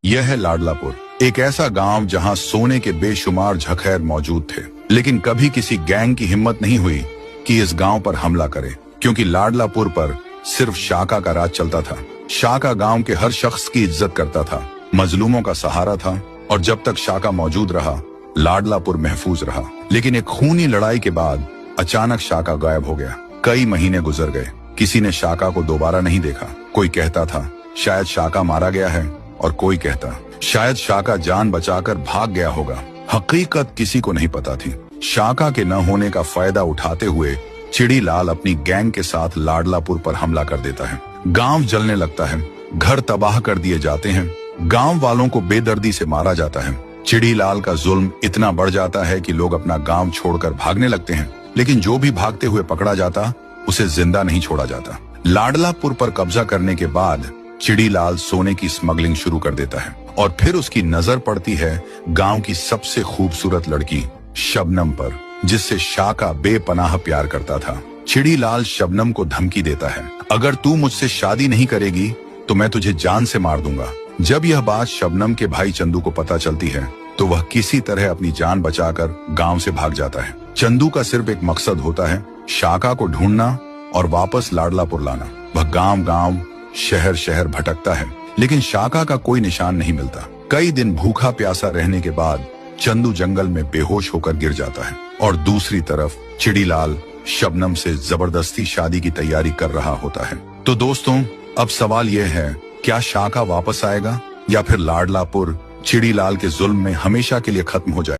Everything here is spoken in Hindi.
यह है लाडलापुर, एक ऐसा गांव जहां सोने के बेशुमार झखैर मौजूद थे, लेकिन कभी किसी गैंग की हिम्मत नहीं हुई कि इस गांव पर हमला करे, क्योंकि लाडलापुर पर सिर्फ शाका का राज चलता था। शाका गांव के हर शख्स की इज्जत करता था, मजलूमों का सहारा था, और जब तक शाका मौजूद रहा लाडलापुर महफूज रहा। लेकिन एक खूनी लड़ाई के बाद अचानक शाका गायब हो गया। कई महीने गुजर गए, किसी ने शाका को दोबारा नहीं देखा। कोई कहता था शायद शाका मारा गया है, और कोई कहता शायद शाका जान बचाकर भाग गया होगा। हकीकत किसी को नहीं पता थी। शाका के न होने का फायदा उठाते हुए चिड़ीलाल अपनी गैंग के साथ लाडलापुर पर हमला कर देता है। गांव जलने लगता है, घर तबाह कर दिए जाते हैं, गांव वालों को बेदर्दी से मारा जाता है। चिड़ीलाल का जुल्म इतना बढ़ जाता है कि लोग अपना गांव छोड़कर भागने लगते हैं, लेकिन जो भी भागते हुए पकड़ा जाता उसे जिंदा नहीं छोड़ा जाता। लाडलापुर पर कब्जा करने के बाद चिड़ीलाल सोने की स्मगलिंग शुरू कर देता है, और फिर उसकी नजर पड़ती है गांव की सबसे खूबसूरत लड़की शबनम पर, जिससे शाका बेपनाह प्यार करता था। चिड़ीलाल शबनम को धमकी देता है, अगर तू मुझसे शादी नहीं करेगी तो मैं तुझे जान से मार दूंगा। जब यह बात शबनम के भाई चंदू को पता चलती है तो वह किसी तरह अपनी जान बचाकर गांव से भाग जाता है। चंदू का सिर्फ एक मकसद होता है, शाका को ढूंढना और वापस लाडलापुर लाना। वह गांव गांव शहर शहर भटकता है, लेकिन शाका का कोई निशान नहीं मिलता। कई दिन भूखा प्यासा रहने के बाद चंदू जंगल में बेहोश होकर गिर जाता है, और दूसरी तरफ चिड़ीलाल शबनम से जबरदस्ती शादी की तैयारी कर रहा होता है। तो दोस्तों, अब सवाल यह है, क्या शाका वापस आएगा या फिर लाडलापुर चिड़ीलाल के जुल्म में हमेशा के लिए खत्म हो जाए?